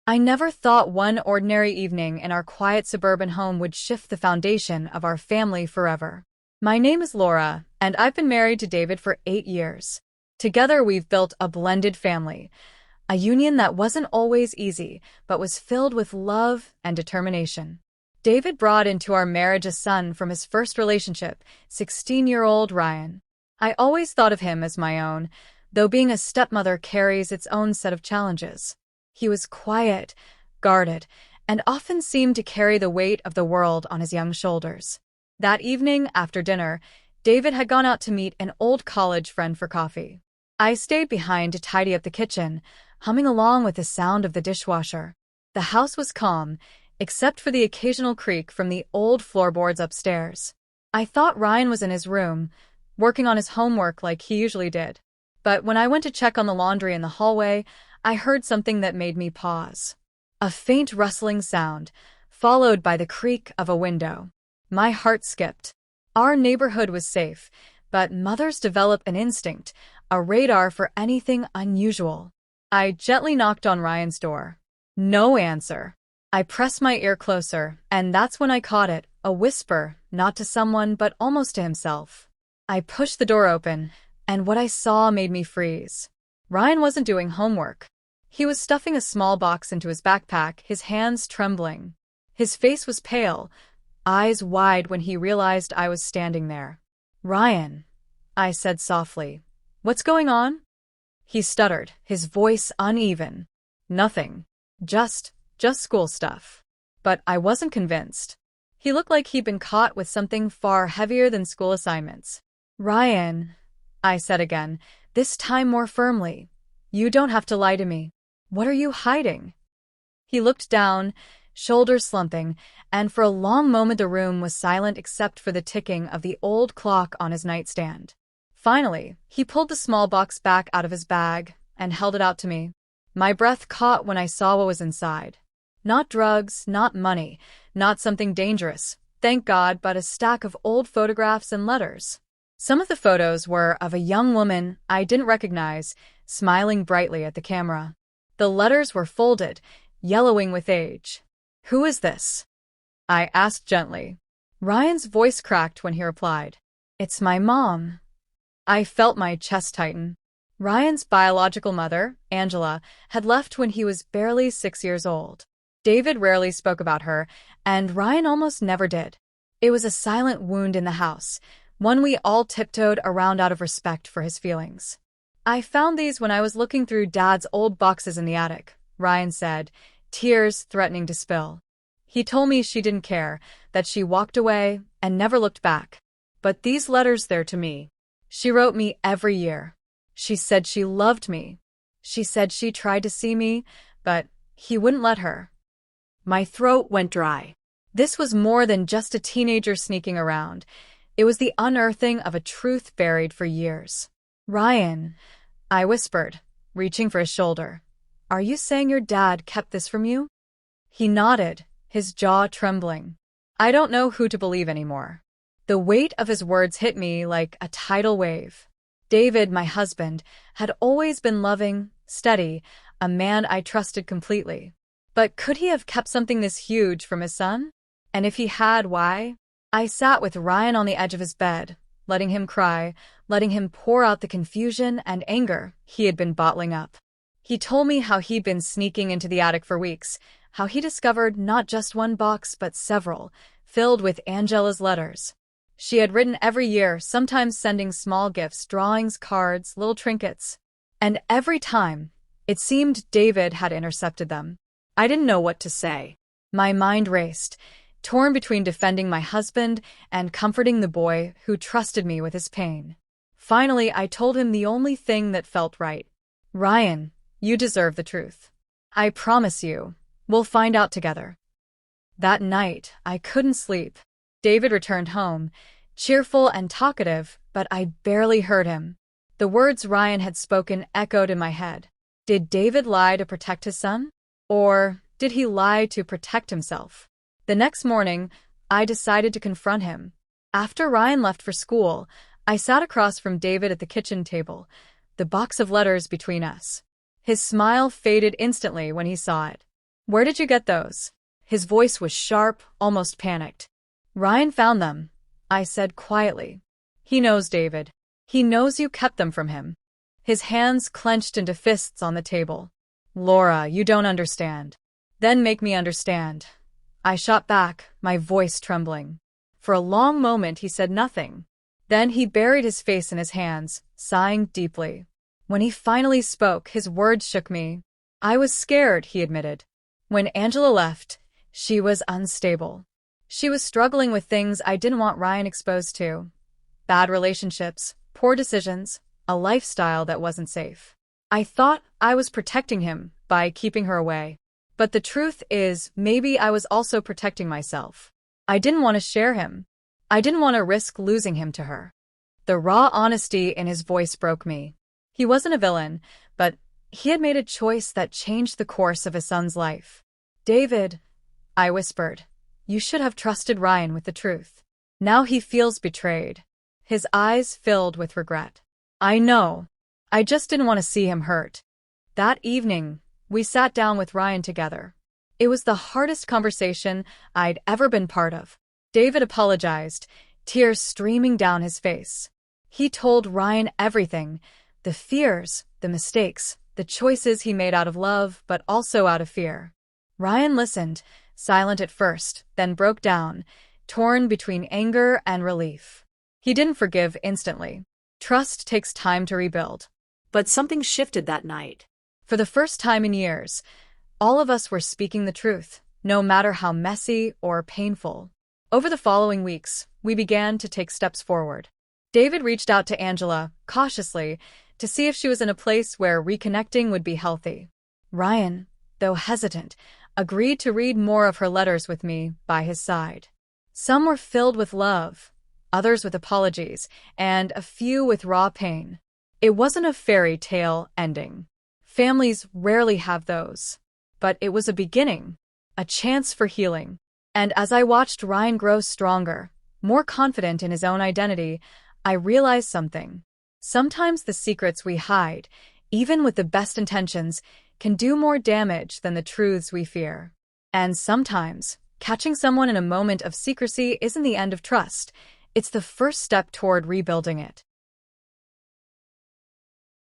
I never thought one ordinary evening in our quiet suburban home would shift the foundation of our family forever. My name is Laura, and I've been married to David for 8 years. Together, we've built a blended family, a union that wasn't always easy, but was filled with love and determination. David brought into our marriage a son from his first relationship, 16-year-old Ryan. I always thought of him as my own, though being a stepmother carries its own set of challenges. He was quiet, guarded, and often seemed to carry the weight of the world on his young shoulders. That evening, after dinner, David had gone out to meet an old college friend for coffee. I stayed behind to tidy up the kitchen, humming along with the sound of the dishwasher. The house was calm, except for the occasional creak from the old floorboards upstairs. I thought Ryan was in his room, working on his homework like he usually did. But when I went to check on the laundry in the hallway, I heard something that made me pause. A faint rustling sound, followed by the creak of a window. My heart skipped. Our neighborhood was safe, but mothers develop an instinct, a radar for anything unusual. I gently knocked on Ryan's door. No answer. I pressed my ear closer, and that's when I caught it, a whisper, not to someone but almost to himself. I pushed the door open, and what I saw made me freeze. Ryan wasn't doing homework. He was stuffing a small box into his backpack, his hands trembling. His face was pale, eyes wide when he realized I was standing there. "Ryan," I said softly, "what's going on?" He stuttered, his voice uneven. "Nothing. Just school stuff." But I wasn't convinced. He looked like he'd been caught with something far heavier than school assignments. "Ryan," I said again, this time more firmly, "you don't have to lie to me. What are you hiding?" He looked down, shoulders slumping, and for a long moment the room was silent except for the ticking of the old clock on his nightstand. Finally, he pulled the small box back out of his bag and held it out to me. My breath caught when I saw what was inside. Not drugs, not money, not something dangerous, thank God, but a stack of old photographs and letters. Some of the photos were of a young woman I didn't recognize, smiling brightly at the camera. The letters were folded, yellowing with age. "Who is this?" I asked gently. Ryan's voice cracked when he replied, "It's my mom." I felt my chest tighten. Ryan's biological mother, Angela, had left when he was barely 6 years old. David rarely spoke about her, and Ryan almost never did. It was a silent wound in the house, one we all tiptoed around out of respect for his feelings. "I found these when I was looking through Dad's old boxes in the attic," Ryan said, tears threatening to spill. He told me she didn't care, that she walked away and never looked back. But these letters there to me. She wrote me every year. She said she loved me. She said she tried to see me, but he wouldn't let her. My throat went dry. This was more than just a teenager sneaking around. It was the unearthing of a truth buried for years. "Ryan," I whispered, reaching for his shoulder, "are you saying your dad kept this from you?" He nodded, his jaw trembling. I don't know who to believe anymore. The weight of his words hit me like a tidal wave. David, my husband, had always been loving, steady, a man I trusted completely. But could he have kept something this huge from his son? And if he had, why? I sat with Ryan on the edge of his bed, letting him cry, letting him pour out the confusion and anger he had been bottling up. He told me how he'd been sneaking into the attic for weeks, how he discovered not just one box but several, filled with Angela's letters. She had written every year, sometimes sending small gifts, drawings, cards, little trinkets. And every time, it seemed David had intercepted them. I didn't know what to say. My mind raced, torn between defending my husband and comforting the boy who trusted me with his pain. Finally, I told him the only thing that felt right. "Ryan, you deserve the truth. I promise you, we'll find out together." That night, I couldn't sleep. David returned home, cheerful and talkative, but I barely heard him. The words Ryan had spoken echoed in my head. Did David lie to protect his son? Or did he lie to protect himself? The next morning, I decided to confront him. After Ryan left for school, I sat across from David at the kitchen table, the box of letters between us. His smile faded instantly when he saw it. Where did you get those? His voice was sharp, almost panicked. Ryan found them, I said quietly. He knows, David. He knows you kept them from him. His hands clenched into fists on the table. Laura, you don't understand. Then make me understand. I shot back, my voice trembling. For a long moment he said nothing. Then he buried his face in his hands, sighing deeply. When he finally spoke, his words shook me. I was scared, he admitted. When Angela left, she was unstable. She was struggling with things I didn't want Ryan exposed to. Bad relationships, poor decisions, a lifestyle that wasn't safe. I thought I was protecting him by keeping her away. But the truth is, maybe I was also protecting myself. I didn't want to share him. I didn't want to risk losing him to her. The raw honesty in his voice broke me. He wasn't a villain, but he had made a choice that changed the course of his son's life. David, I whispered, you should have trusted Ryan with the truth. Now he feels betrayed. His eyes filled with regret. I know. I just didn't want to see him hurt. That evening, we sat down with Ryan together. It was the hardest conversation I'd ever been part of. David apologized, tears streaming down his face. He told Ryan everything, the fears, the mistakes, the choices he made out of love, but also out of fear. Ryan listened, silent at first, then broke down, torn between anger and relief. He didn't forgive instantly. Trust takes time to rebuild. But something shifted that night. For the first time in years, all of us were speaking the truth, no matter how messy or painful. Over the following weeks, we began to take steps forward. David reached out to Angela, cautiously, to see if she was in a place where reconnecting would be healthy. Ryan, though hesitant, agreed to read more of her letters with me by his side. Some were filled with love, others with apologies, and a few with raw pain. It wasn't a fairy tale ending. Families rarely have those. But it was a beginning, a chance for healing. And as I watched Ryan grow stronger, more confident in his own identity, I realized something. Sometimes the secrets we hide, even with the best intentions, can do more damage than the truths we fear. And sometimes, catching someone in a moment of secrecy isn't the end of trust. It's the first step toward rebuilding it.